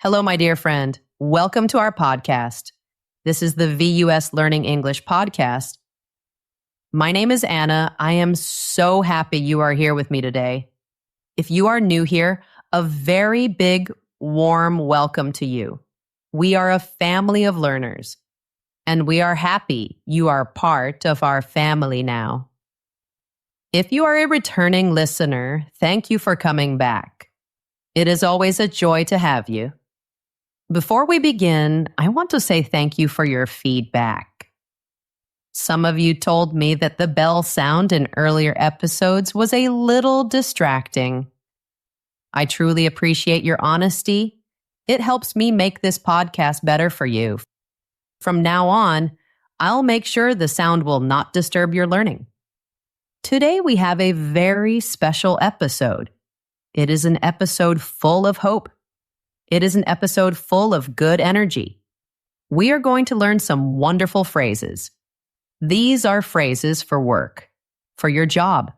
Hello, my dear friend. Welcome to our podcast. This is the VUS Learning English Podcast. My name is Anna. I am so happy you are here with me today. If you are new here, a very big, warm welcome to you. We are a family of learners, and we are happy you are part of our family now. If you are a returning listener, thank you for coming back. It is always a joy to have you. Before we begin, I want to say thank you for your feedback. Some of you told me that the bell sound in earlier episodes was a little distracting. I truly appreciate your honesty. It helps me make this podcast better for you. From now on, I'll make sure the sound will not disturb your learning. Today we have a very special episode. It is an episode full of hope. It is an episode full of good energy. We are going to learn some wonderful phrases. These are phrases for work, for your job,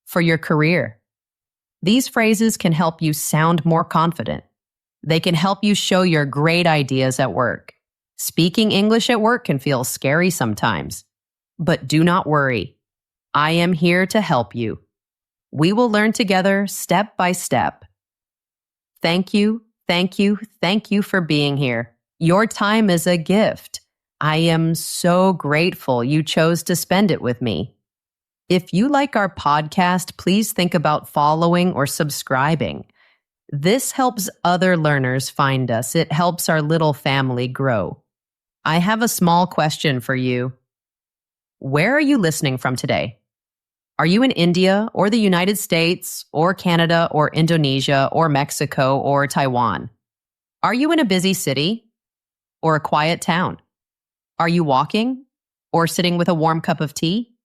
for your career. These phrases can help you sound more confident. They can help you show your great ideas at work. Speaking English at work can feel scary sometimes, but do not worry. I am here to help you. We will learn together step by step. Thank you. Thank you for being here. Your time is a gift. I am so grateful you chose to spend it with me. If you like our podcast, please think about following or subscribing. This helps other learners find us. It helps our little family grow. I have a small question for you. Where are you listening from today? Are you in India or the United States or Canada or Indonesia or Mexico or Taiwan? Are you in a busy city or a quiet town? Are you walking or sitting with a warm cup of tea?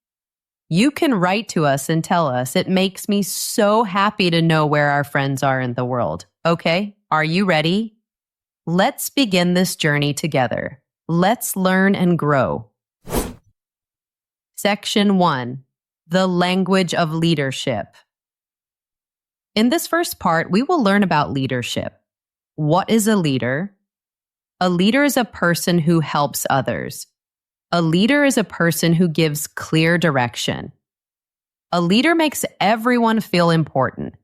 You can write to us and tell us. It makes me so happy to know where our friends are in the world. Okay, are you ready? Let's begin this journey together. Let's learn and grow. Section 1. The language of leadership. In this first part, we will learn about leadership. What is a leader? A leader is a person who helps others. A leader is a person who gives clear direction. A leader makes everyone feel important.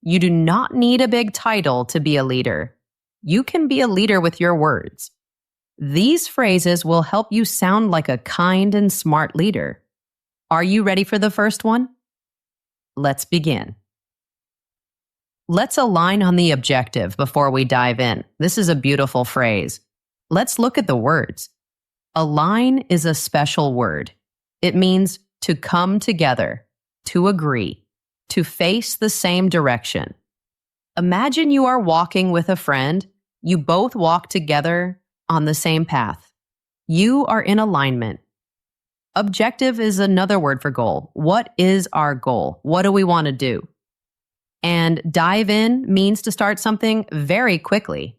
You do not need a big title to be a leader. You can be a leader with your words. These phrases will help you sound like a kind and smart leader. Are you ready for the first one? Let's begin. Let's align on the objective before we dive in. This is a beautiful phrase. Let's look at the words. Align is a special word. It means to come together, to agree, to face the same direction. Imagine you are walking with a friend. You both walk together on the same path. You are in alignment. Objective is another word for goal. What is our goal? What do we want to do? And dive in means to start something very quickly,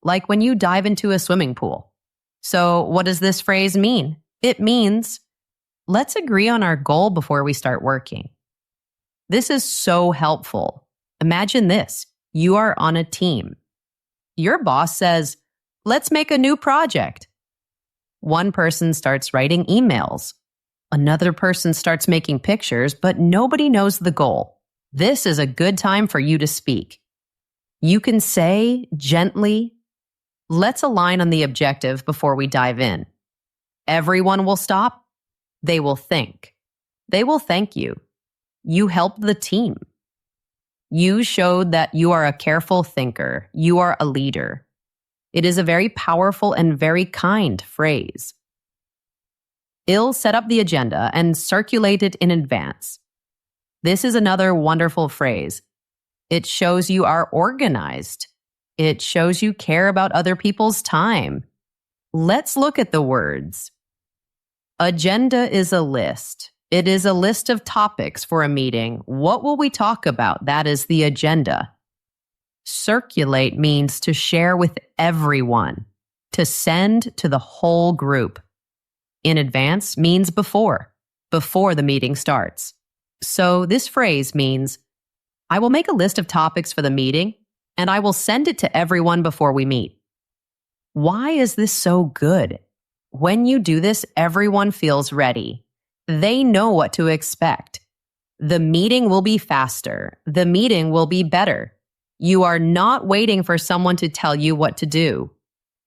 like when you dive into a swimming pool. So what does this phrase mean? It means, let's agree on our goal before we start working. This is so helpful. Imagine this. You are on a team. Your boss says, let's make a new project. One person starts writing emails. Another person starts making pictures, but nobody knows the goal. This is a good time for you to speak. You can say gently, let's align on the objective before we dive in. Everyone will stop. They will think. They will thank you. You helped the team. You showed that you are a careful thinker. You are a leader. It is a very powerful and very kind phrase. I'll set up the agenda and circulate it in advance. This is another wonderful phrase. It shows you are organized. It shows you care about other people's time. Let's look at the words. Agenda is a list. It is a list of topics for a meeting. What will we talk about? That is the agenda. Circulate means to share with everyone, to send to the whole group. In advance means before the meeting starts. So this phrase means, I will make a list of topics for the meeting. and I will send it to everyone before we meet. Why is this so good? When you do this, everyone feels ready. They know what to expect. The meeting will be faster. The meeting will be better. You are not waiting for someone to tell you what to do.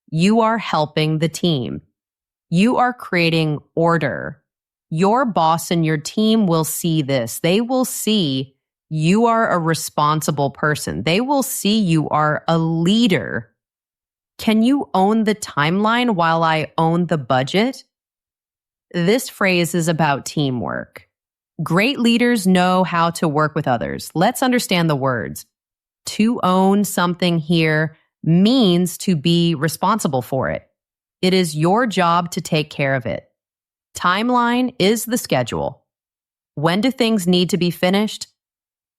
You are helping the team. You are creating order. Your boss and your team will see this. They will see you are a responsible person. They will see you are a leader. Can you own the timeline while I own the budget? This phrase is about teamwork. Great leaders know how to work with others. Let's understand the words. To own something here means to be responsible for it. It is your job to take care of it. Timeline is the schedule. When do things need to be finished?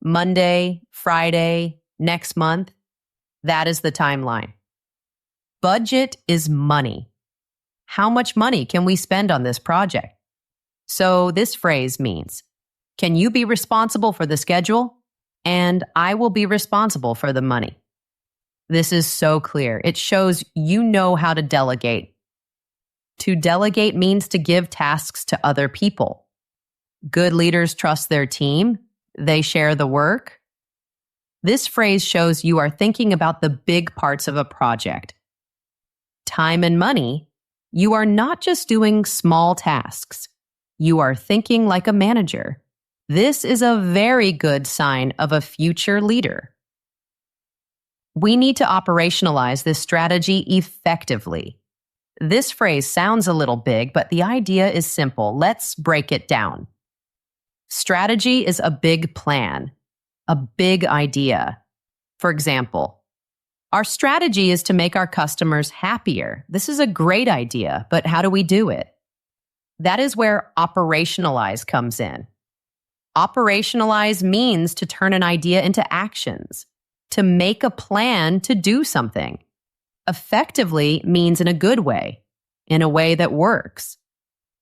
Monday, Friday, next month. That is the timeline. Budget is money. How much money can we spend on this project? So this phrase means, can you be responsible for the schedule? And I will be responsible for the money. This is so clear. It shows you know how to delegate. To delegate means to give tasks to other people. Good leaders trust their team. They share the work. This phrase shows you are thinking about the big parts of a project. Time and money, you are not just doing small tasks. You are thinking like a manager. This is a very good sign of a future leader. We need to operationalize this strategy effectively. This phrase sounds a little big, but the idea is simple. Let's break it down. Strategy is a big plan, a big idea. For example, our strategy is to make our customers happier. This is a great idea, but how do we do it? That is where operationalize comes in. Operationalize means to turn an idea into actions, to make a plan to do something. Effectively means in a good way, in a way that works.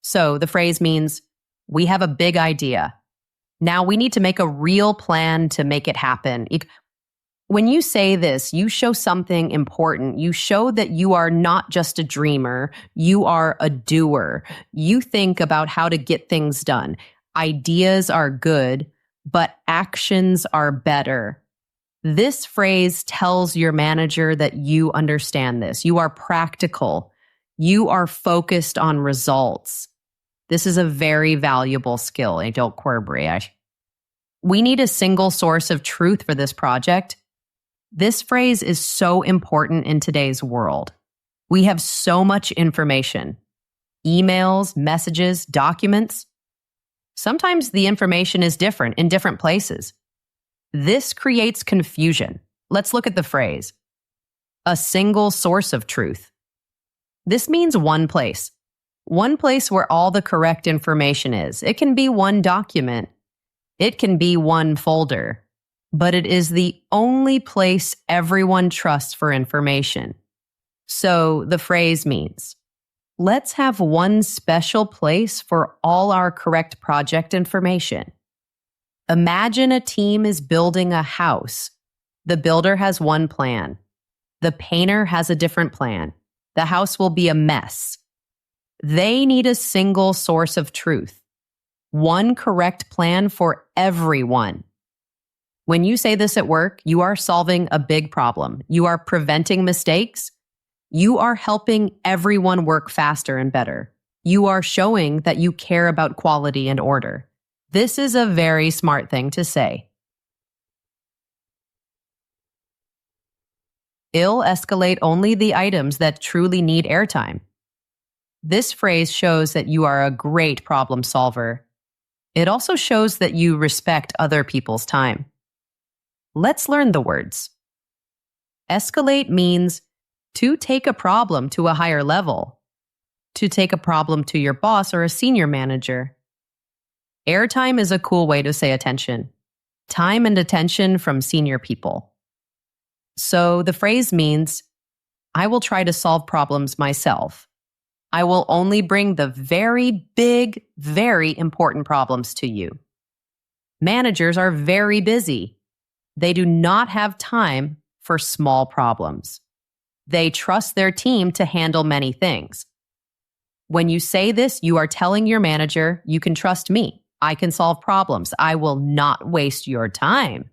So the phrase means, we have a big idea. Now we need to make a real plan to make it happen. When you say this, you show something important. You show that you are not just a dreamer, you are a doer. You think about how to get things done. Ideas are good, but actions are better. This phrase tells your manager that you understand this. You are practical. You are focused on results. This is a very valuable skill. Don't corroborate. We need a single source of truth for this project. This phrase is so important in today's world. We have so much information. Emails, messages, documents. Sometimes the information is different in different places. This creates confusion. Let's look at the phrase. A single source of truth. This means one place where all the correct information is. It can be one document. It can be one folder. But it is the only place everyone trusts for information. So the phrase means, let's have one special place for all our correct project information. Imagine a team is building a house. The builder has one plan. The painter has a different plan. The house will be a mess. They need a single source of truth. One correct plan for everyone. When you say this at work, you are solving a big problem. You are preventing mistakes. You are helping everyone work faster and better. You are showing that you care about quality and order. This is a very smart thing to say. I'll escalate only the items that truly need airtime. This phrase shows that you are a great problem solver. It also shows that you respect other people's time. Let's learn the words. Escalate means to take a problem to a higher level, to take a problem to your boss or a senior manager. Airtime is a cool way to say attention. Time and attention from senior people. So the phrase means, I will try to solve problems myself. I will only bring the very big, very important problems to you. Managers are very busy. They do not have time for small problems. They trust their team to handle many things. When you say this, you are telling your manager, you can trust me. I can solve problems. I will not waste your time.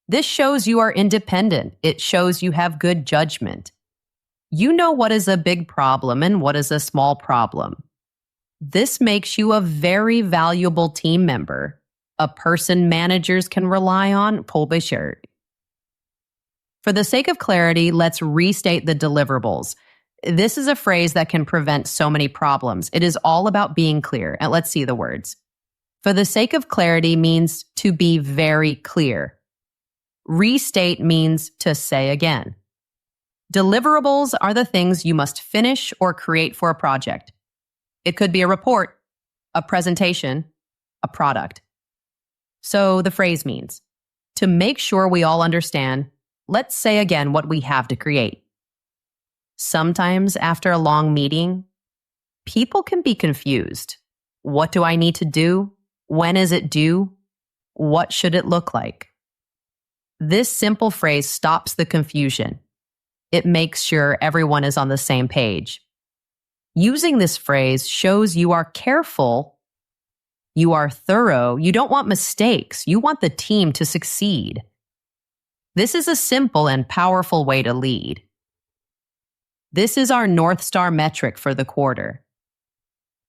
This shows you are independent. It shows you have good judgment. You know what is a big problem and what is a small problem. This makes you a very valuable team member, a person managers can rely on. For the sake of clarity, let's restate the deliverables. This is a phrase that can prevent so many problems. It is all about being clear. And let's see the words. For the sake of clarity means to be very clear. Restate means to say again. Deliverables are the things you must finish or create for a project. It could be a report, a presentation, a product. So the phrase means, to make sure we all understand, let's say again what we have to create. Sometimes after a long meeting, people can be confused. What do I need to do? When is it due? What should it look like? This simple phrase stops the confusion. It makes sure everyone is on the same page. Using this phrase shows you are careful, you are thorough, you don't want mistakes, you want the team to succeed. This is a simple and powerful way to lead. This is our North Star metric for the quarter.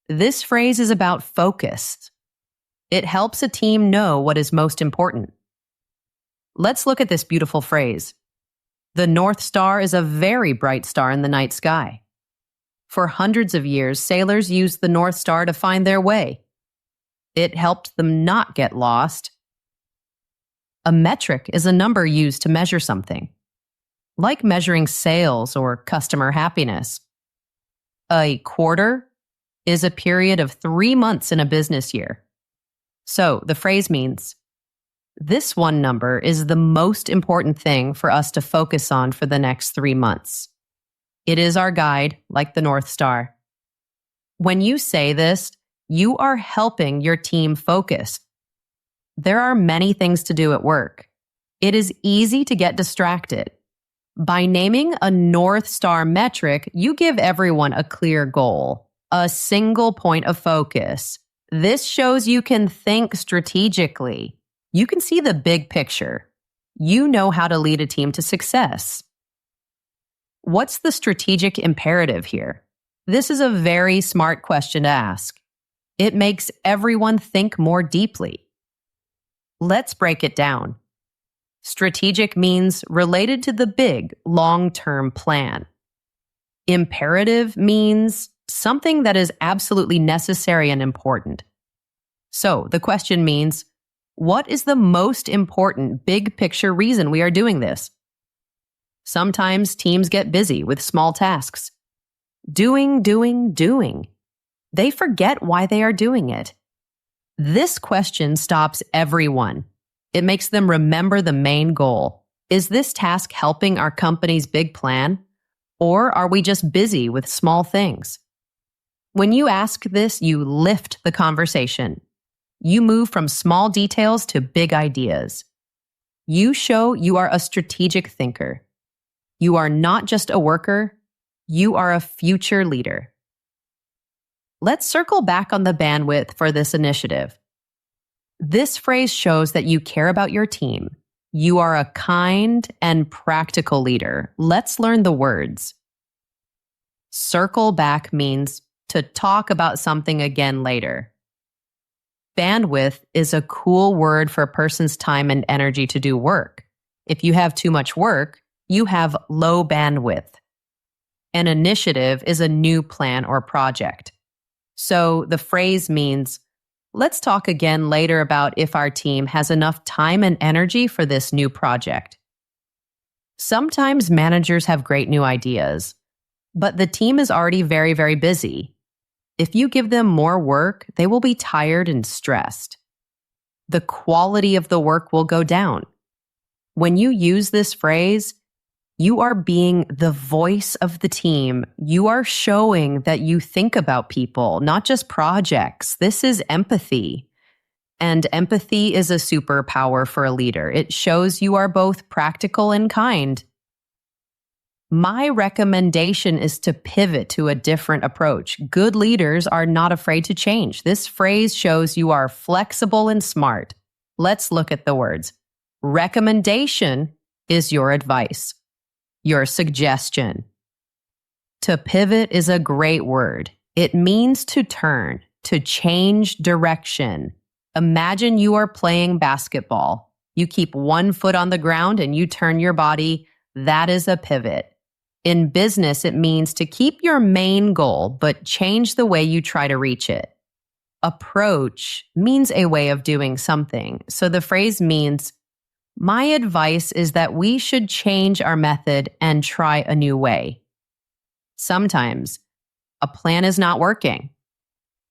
This phrase is about focus. It helps a team know what is most important. Let's look at this beautiful phrase. The North Star is a very bright star in the night sky. For hundreds of years, sailors used the North Star to find their way. It helped them not get lost. A metric is a number used to measure something, like measuring sales or customer happiness. A quarter is a period of 3 months in a business year. So the phrase means, this one number is the most important thing for us to focus on for the next 3 months. It is our guide, like the North Star. When you say this, you are helping your team focus. There are many things to do at work. It is easy to get distracted. By naming a North Star metric, you give everyone a clear goal, a single point of focus. This shows you can think strategically. You can see the big picture. You know how to lead a team to success. What's the strategic imperative here? This is a very smart question to ask. It makes everyone think more deeply. Let's break it down. Strategic means related to the big, long-term plan. Imperative means something that is absolutely necessary and important. So the question means, what is the most important big picture reason we are doing this? Sometimes teams get busy with small tasks. Doing. They forget why they are doing it. This question stops everyone. It makes them remember the main goal. Is this task helping our company's big plan? Or are we just busy with small things? When you ask this, you lift the conversation. You move from small details to big ideas. You show you are a strategic thinker. You are not just a worker, you are a future leader. Let's circle back on the bandwidth for this initiative. This phrase shows that you care about your team. You are a kind and practical leader. Let's learn the words. Circle back means to talk about something again later. Bandwidth is a cool word for a person's time and energy to do work. If you have too much work, you have low bandwidth. An initiative is a new plan or project. So the phrase means, let's talk again later about if our team has enough time and energy for this new project. Sometimes managers have great new ideas, but the team is already very, very busy. If you give them more work, they will be tired and stressed. The quality of the work will go down. When you use this phrase, you are being the voice of the team. You are showing that you think about people, not just projects. This is empathy. And empathy is a superpower for a leader. It shows you are both practical and kind. My recommendation is to pivot to a different approach. Good leaders are not afraid to change. This phrase shows you are flexible and smart. Let's look at the words. Recommendation is your advice, your suggestion. To pivot is a great word. It means to turn, to change direction. Imagine you are playing basketball. You keep one foot on the ground and you turn your body. That is a pivot. In business, it means to keep your main goal, but change the way you try to reach it. Approach means a way of doing something. So the phrase means, my advice is that we should change our method and try a new way. Sometimes a plan is not working.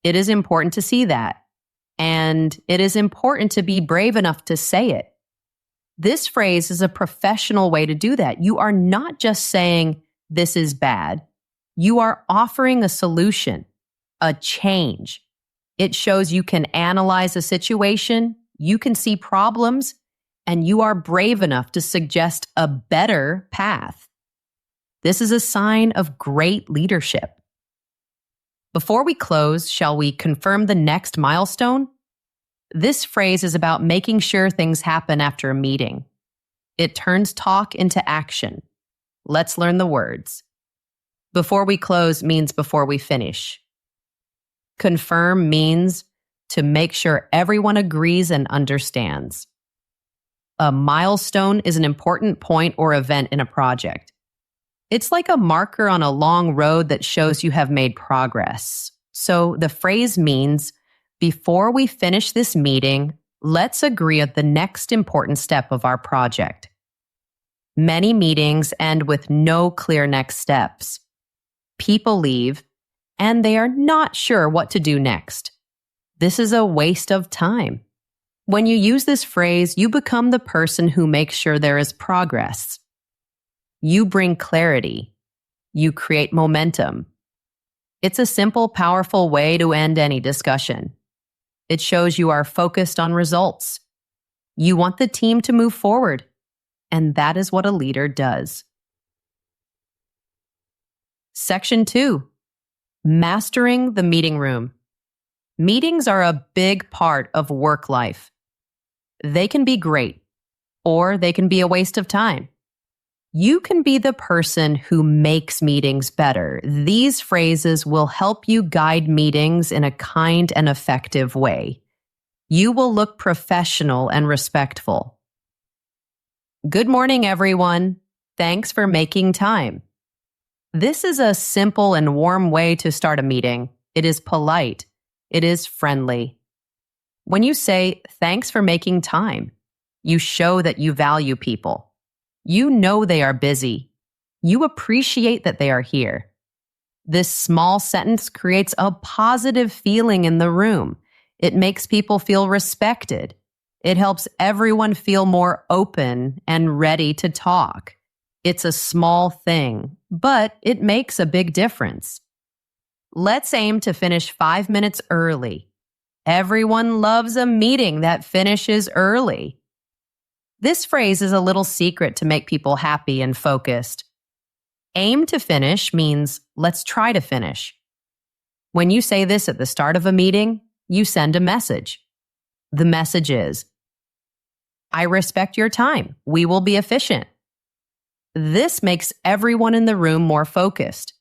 It is important to see that. And it is important to be brave enough to say it. This phrase is a professional way to do that. You are not just saying, this is bad. You are offering a solution, a change. It shows you can analyze a situation, you can see problems, and you are brave enough to suggest a better path. This is a sign of great leadership. Before we close, shall we confirm the next milestone? This phrase is about making sure things happen after a meeting. It turns talk into action. Let's learn the words. Before we close means before we finish. Confirm means to make sure everyone agrees and understands. A milestone is an important point or event in a project. It's like a marker on a long road that shows you have made progress. So the phrase means, before we finish this meeting, let's agree at the next important step of our project. Many meetings end with no clear next steps. People leave, and they are not sure what to do next. This is a waste of time. When you use this phrase, you become the person who makes sure there is progress. You bring clarity. You create momentum. It's a simple, powerful way to end any discussion. It shows you are focused on results. You want the team to move forward, and that is what a leader does. Section 2, mastering the meeting room. Meetings are a big part of work life. They can be great, or they can be a waste of time. You can be the person who makes meetings better. These phrases will help you guide meetings in a kind and effective way. You will look professional and respectful. Good morning, everyone. Thanks for making time. This is a simple and warm way to start a meeting. It is polite. It is friendly. When you say, thanks for making time, you show that you value people. You know they are busy. You appreciate that they are here. This small sentence creates a positive feeling in the room. It makes people feel respected. It helps everyone feel more open and ready to talk. It's a small thing, but it makes a big difference. Let's aim to finish 5 minutes early. Everyone loves a meeting that finishes early. This phrase is a little secret to make people happy and focused. Aim to finish means let's try to finish. When you say this at the start of a meeting, you send a message. The message is, I respect your time. We will be efficient. This makes everyone in the room more focused.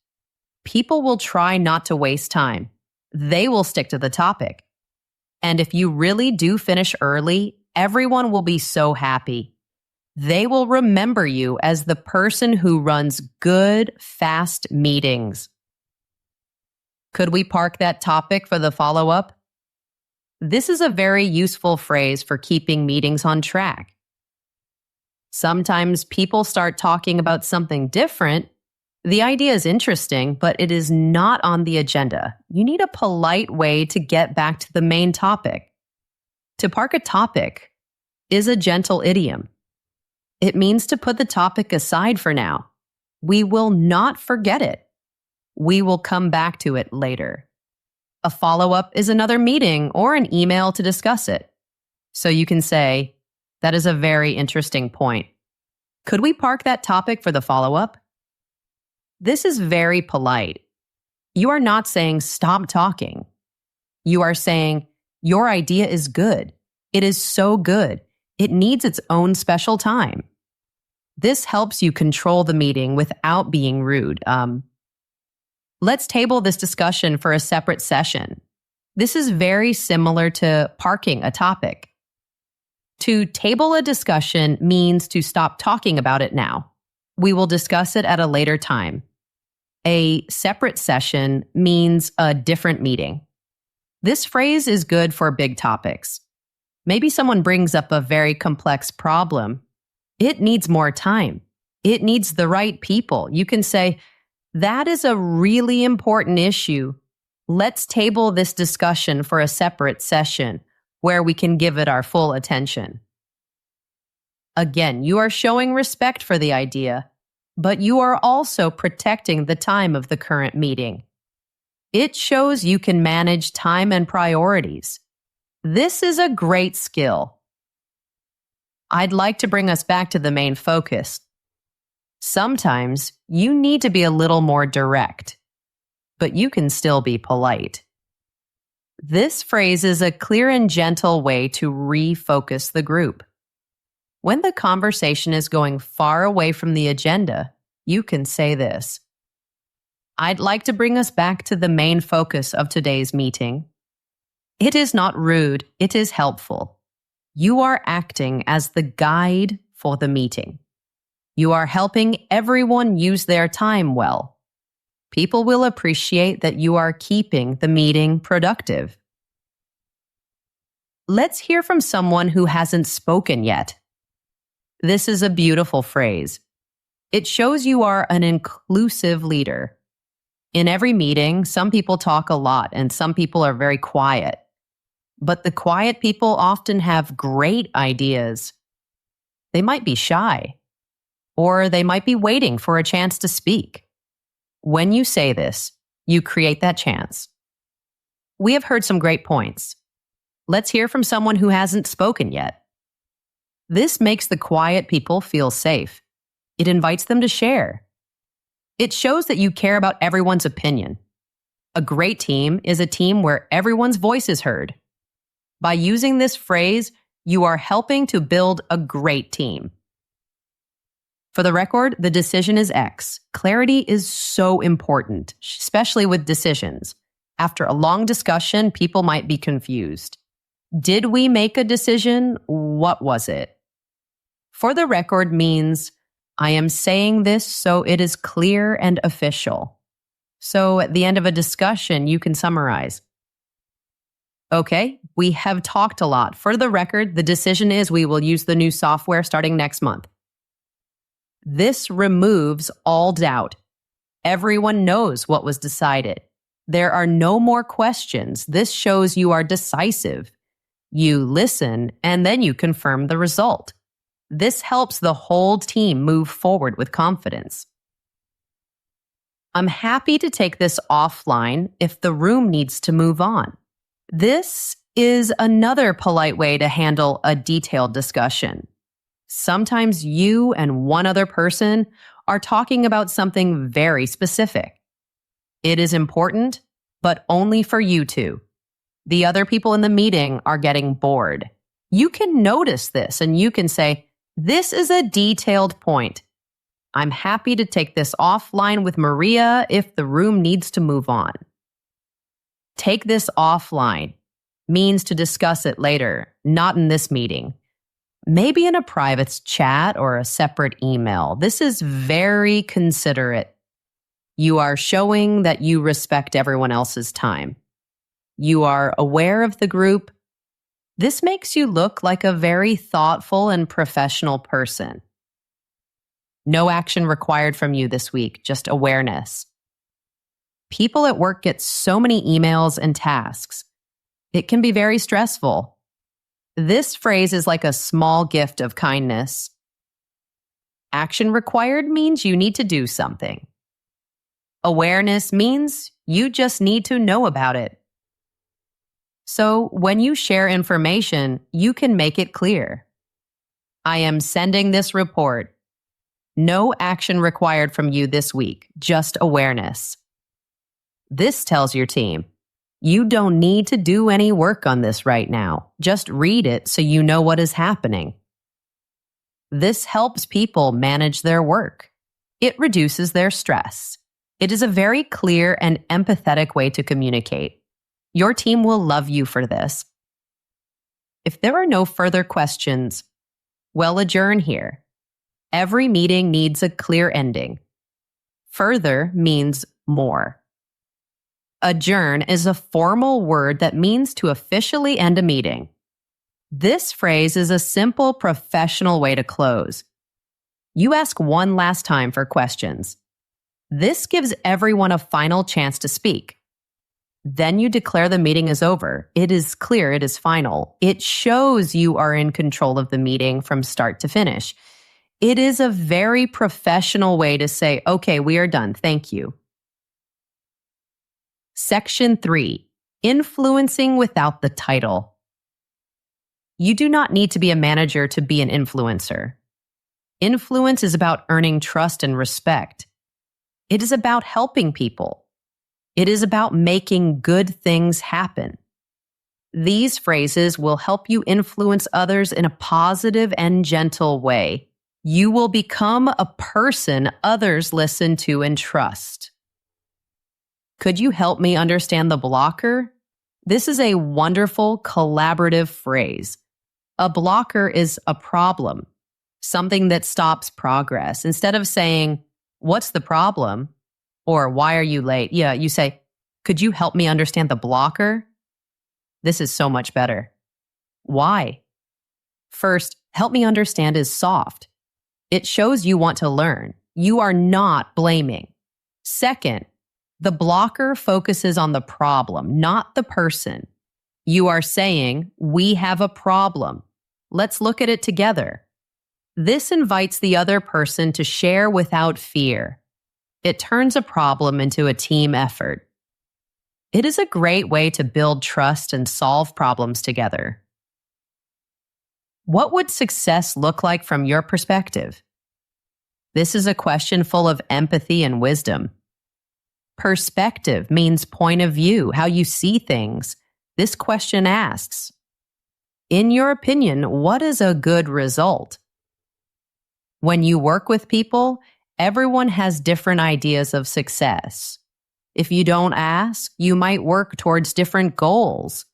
People will try not to waste time. They will stick to the topic. And if you really do finish early, everyone will be so happy. They will remember you as the person who runs good, fast meetings. Could we park that topic for the follow-up? This is a very useful phrase for keeping meetings on track. Sometimes people start talking about something different. The idea is interesting, but it is not on the agenda. You need a polite way to get back to the main topic. To park a topic is a gentle idiom. It means to put the topic aside for now. We will not forget it. We will come back to it later. A follow-up is another meeting or an email to discuss it. So you can say, that is a very interesting point. Could we park that topic for the follow-up? This is very polite. You are not saying stop talking. You are saying your idea is good. It is so good. It needs its own special time. This helps you control the meeting without being rude. Let's table this discussion for a separate session. This is very similar to parking a topic. To table a discussion means to stop talking about it now. We will discuss it at a later time. A separate session means a different meeting. This phrase is good for big topics. Maybe someone brings up a very complex problem. It needs more time. It needs the right people. You can say, that is a really important issue. Let's table this discussion for a separate session where we can give it our full attention. Again, you are showing respect for the idea, but you are also protecting the time of the current meeting. It shows you can manage time and priorities. This is a great skill. I'd like to bring us back to the main focus. Sometimes you need to be a little more direct, but you can still be polite. This phrase is a clear and gentle way to refocus the group. When the conversation is going far away from the agenda, you can say this. I'd like to bring us back to the main focus of today's meeting. It is not rude, it is helpful. You are acting as the guide for the meeting. You are helping everyone use their time well. People will appreciate that you are keeping the meeting productive. Let's hear from someone who hasn't spoken yet. This is a beautiful phrase. It shows you are an inclusive leader. In every meeting, some people talk a lot and some people are very quiet. But the quiet people often have great ideas. They might be shy, or they might be waiting for a chance to speak. When you say this, you create that chance. We have heard some great points. Let's hear from someone who hasn't spoken yet. This makes the quiet people feel safe. It invites them to share. It shows that you care about everyone's opinion. A great team is a team where everyone's voice is heard. By using this phrase, you are helping to build a great team. For the record, the decision is X. Clarity is so important, especially with decisions. After a long discussion, people might be confused. Did we make a decision? What was it? For the record means I am saying this so it is clear and official. So at the end of a discussion, you can summarize. Okay, we have talked a lot. For the record, the decision is we will use the new software starting next month. This removes all doubt. Everyone knows what was decided. There are no more questions. This shows you are decisive. You listen, and then you confirm the result. This helps the whole team move forward with confidence. I'm happy to take this offline if the room needs to move on. This is another polite way to handle a detailed discussion. Sometimes you and one other person are talking about something very specific. It is important, but only for you two. The other people in the meeting are getting bored. You can notice this and you can say, this is a detailed point. I'm happy to take this offline with Maria if the room needs to move on. Take this offline means to discuss it later, not in this meeting. Maybe in a private chat or a separate email. This is very considerate. You are showing that you respect everyone else's time. You are aware of the group. This makes you look like a very thoughtful and professional person. No action required from you this week, just awareness. People at work get so many emails and tasks. It can be very stressful. This phrase is like a small gift of kindness. Action required means you need to do something. Awareness means you just need to know about it. So when you share information, you can make it clear. I am sending this report. No action required from you this week, just awareness. This tells your team, you don't need to do any work on this right now. Just read it so you know what is happening. This helps people manage their work. It reduces their stress. It is a very clear and empathetic way to communicate. Your team will love you for this. If there are no further questions, we'll adjourn here. Every meeting needs a clear ending. Further means more. Adjourn is a formal word that means to officially end a meeting. This phrase is a simple professional way to close. You ask one last time for questions. This gives everyone a final chance to speak. Then you declare the meeting is over. It is clear, it is final. It shows you are in control of the meeting from start to finish. It is a very professional way to say, okay, we are done. Thank you. Section 3, influencing without the title. You do not need to be a manager to be an influencer. Influence is about earning trust and respect. It is about helping people. It is about making good things happen. These phrases will help you influence others in a positive and gentle way. You will become a person others listen to and trust. Could you help me understand the blocker? This is a wonderful collaborative phrase. A blocker is a problem, something that stops progress. Instead of saying, what's the problem? Or why are you late? You say, could you help me understand the blocker? This is so much better. Why? First, help me understand is soft. It shows you want to learn. You are not blaming. Second, the blocker focuses on the problem, not the person. You are saying, we have a problem. Let's look at it together. This invites the other person to share without fear. It turns a problem into a team effort. It is a great way to build trust and solve problems together. What would success look like from your perspective? This is a question full of empathy and wisdom. Perspective means point of view, how you see things. This question asks, in your opinion, what is a good result? When you work with people, everyone has different ideas of success. If you don't ask, you might work towards different goals.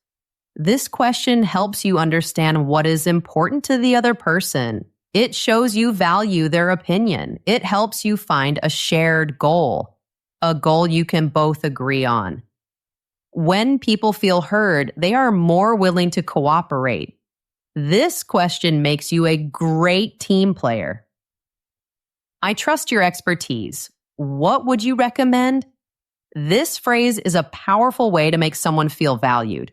This question helps you understand what is important to the other person. It shows you value their opinion. It helps you find a shared goal, a goal you can both agree on. When people feel heard, they are more willing to cooperate. This question makes you a great team player. I trust your expertise. What would you recommend? This phrase is a powerful way to make someone feel valued.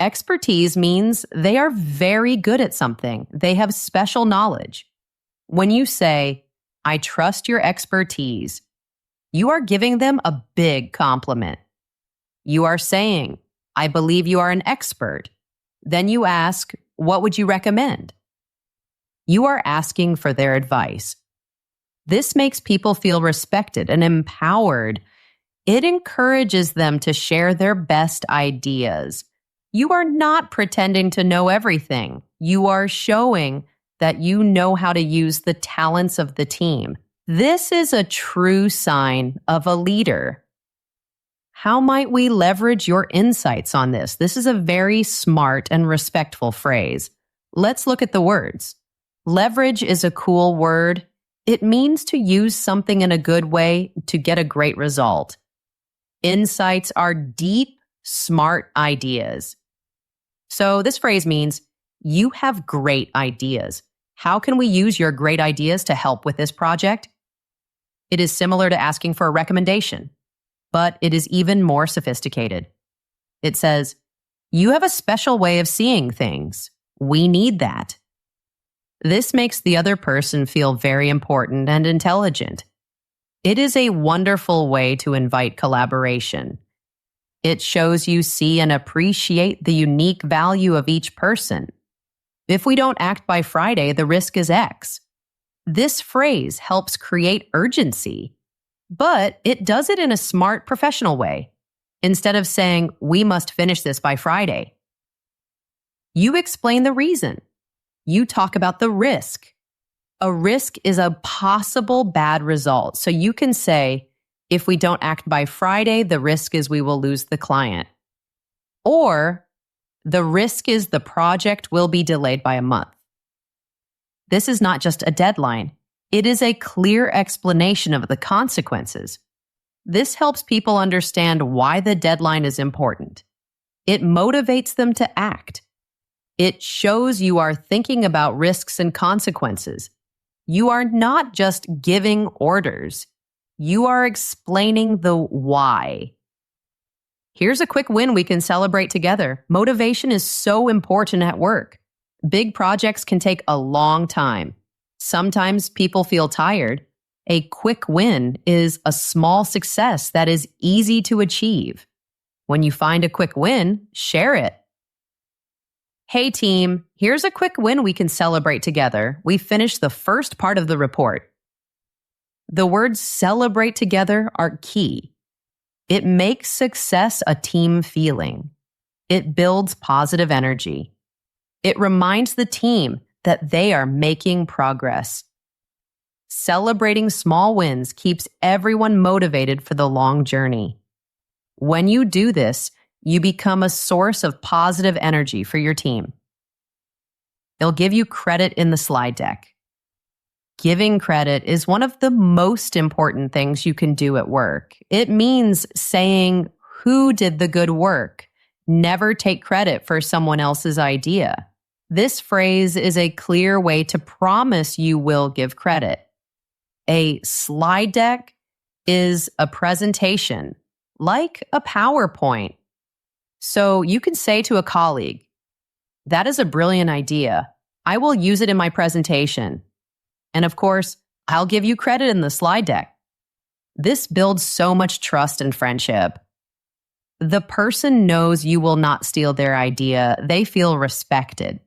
Expertise means they are very good at something. They have special knowledge. When you say, I trust your expertise, you are giving them a big compliment. You are saying, I believe you are an expert. Then you ask, what would you recommend? You are asking for their advice. This makes people feel respected and empowered. It encourages them to share their best ideas. You are not pretending to know everything. You are showing that you know how to use the talents of the team. This is a true sign of a leader. How might we leverage your insights on this? This is a very smart and respectful phrase. Let's look at the words. Leverage is a cool word. It means to use something in a good way to get a great result. Insights are deep, smart ideas. So this phrase means you have great ideas. How can we use your great ideas to help with this project? It is similar to asking for a recommendation, but it is even more sophisticated. It says, you have a special way of seeing things. We need that. This makes the other person feel very important and intelligent. It is a wonderful way to invite collaboration. It shows you see and appreciate the unique value of each person. If we don't act by Friday, the risk is X. This phrase helps create urgency, but it does it in a smart, professional way. Instead of saying, we must finish this by Friday, you explain the reason. You talk about the risk. A risk is a possible bad result. So you can say, if we don't act by Friday, the risk is we will lose the client. Or the risk is the project will be delayed by a month. This is not just a deadline. It is a clear explanation of the consequences. This helps people understand why the deadline is important. It motivates them to act. It shows you are thinking about risks and consequences. You are not just giving orders. You are explaining the why. Here's a quick win we can celebrate together. Motivation is so important at work. Big projects can take a long time. Sometimes people feel tired. A quick win is a small success that is easy to achieve. When you find a quick win, share it. Hey team, here's a quick win we can celebrate together. We finished the first part of the report. The words celebrate together are key. It makes success a team feeling. It builds positive energy. It reminds the team that they are making progress. Celebrating small wins keeps everyone motivated for the long journey. When you do this, you become a source of positive energy for your team. They'll give you credit in the slide deck. Giving credit is one of the most important things you can do at work. It means saying who did the good work. Never take credit for someone else's idea. This phrase is a clear way to promise you will give credit. A slide deck is a presentation, like a PowerPoint. So you can say to a colleague, that is a brilliant idea. I will use it in my presentation. And of course, I'll give you credit in the slide deck. This builds so much trust and friendship. The person knows you will not steal their idea. They feel respected.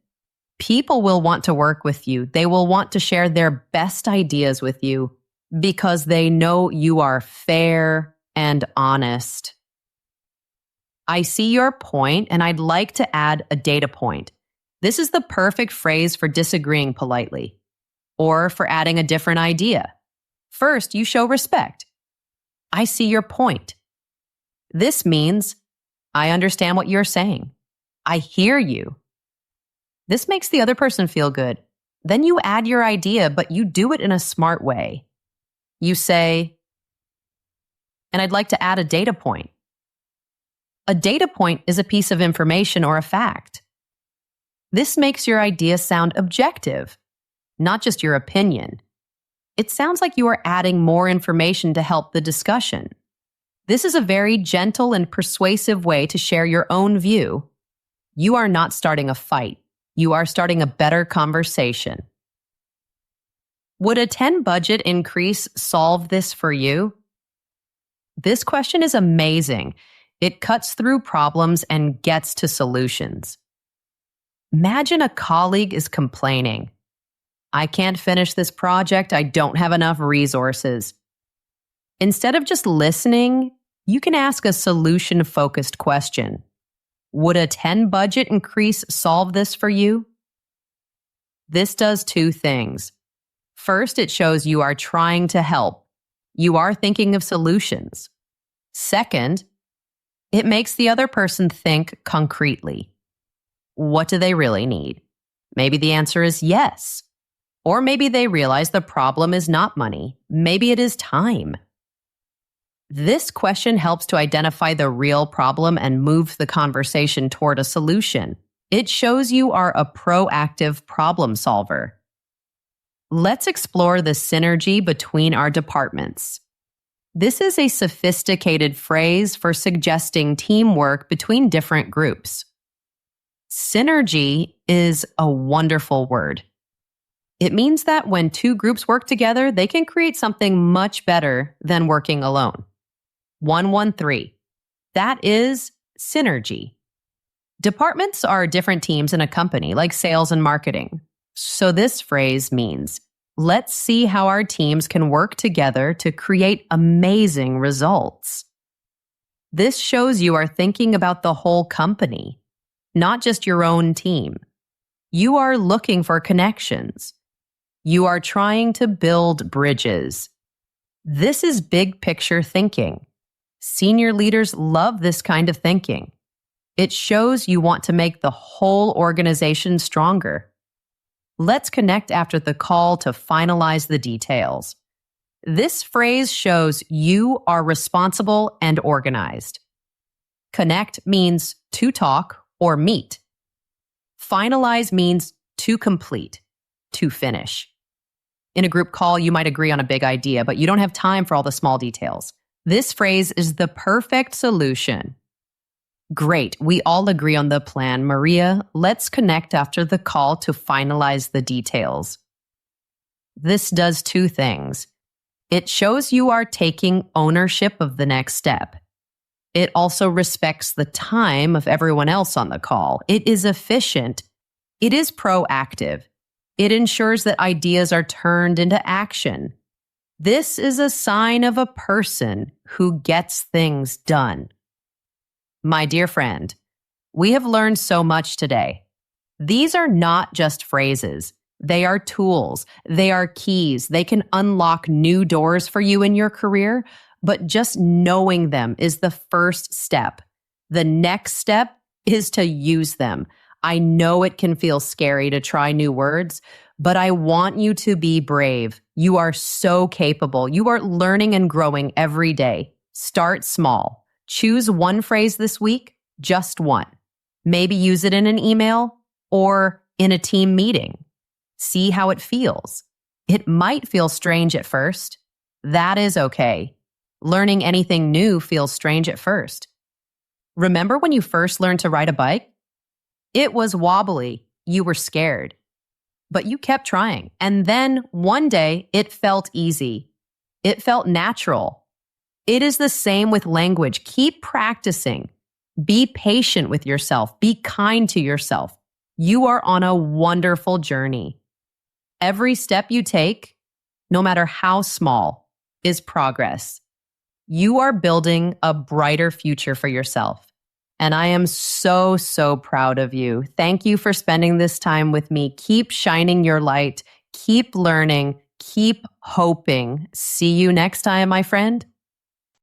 People will want to work with you. They will want to share their best ideas with you because they know you are fair and honest. I see your point, and I'd like to add a data point. This is the perfect phrase for disagreeing politely or for adding a different idea. First, you show respect. I see your point. This means I understand what you're saying. I hear you. This makes the other person feel good. Then you add your idea, but you do it in a smart way. You say, and I'd like to add a data point. A data point is a piece of information or a fact. This makes your idea sound objective, not just your opinion. It sounds like you are adding more information to help the discussion. This is a very gentle and persuasive way to share your own view. You are not starting a fight. You are starting a better conversation. Would a 10 budget increase solve this for you? This question is amazing. It cuts through problems and gets to solutions. Imagine a colleague is complaining. I can't finish this project. I don't have enough resources. Instead of just listening, you can ask a solution-focused question. Would a 10 budget increase solve this for you? This does two things. First, it shows you are trying to help. You are thinking of solutions. Second, it makes the other person think concretely. What do they really need? Maybe the answer is yes. Or maybe they realize the problem is not money. Maybe it is time. This question helps to identify the real problem and move the conversation toward a solution. It shows you are a proactive problem solver. Let's explore the synergy between our departments. This is a sophisticated phrase for suggesting teamwork between different groups. Synergy is a wonderful word. It means that when two groups work together, they can create something much better than working alone. 113. That is synergy. Departments are different teams in a company, like sales and marketing. So this phrase means, let's see how our teams can work together to create amazing results. This shows you are thinking about the whole company, not just your own team. You are looking for connections. You are trying to build bridges. This is big picture thinking. Senior leaders love this kind of thinking. It shows you want to make the whole organization stronger. Let's connect after the call to finalize the details. This phrase shows you are responsible and organized. Connect means to talk or meet. Finalize means to complete, to finish. In a group call, you might agree on a big idea, but you don't have time for all the small details. This phrase is the perfect solution. Great, we all agree on the plan. Maria, let's connect after the call to finalize the details. This does two things. It shows you are taking ownership of the next step. It also respects the time of everyone else on the call. It is efficient. It is proactive. It ensures that ideas are turned into action. This is a sign of a person who gets things done. My dear friend, we have learned so much today. These are not just phrases. They are tools. They are keys. They can unlock new doors for you in your career, but just knowing them is the first step. The next step is to use them. I know it can feel scary to try new words, but I want you to be brave. You are so capable. You are learning and growing every day. Start small. Choose one phrase this week, just one. Maybe use it in an email or in a team meeting. See how it feels. It might feel strange at first. That is okay. Learning anything new feels strange at first. Remember when you first learned to ride a bike? It was wobbly. You were scared. But you kept trying. And then one day it felt easy. It felt natural. It is the same with language. Keep practicing. Be patient with yourself. Be kind to yourself. You are on a wonderful journey. Every step you take, no matter how small, is progress. You are building a brighter future for yourself. And I am so, so proud of you. Thank you for spending this time with me. Keep shining your light. Keep learning. Keep hoping. See you next time, my friend.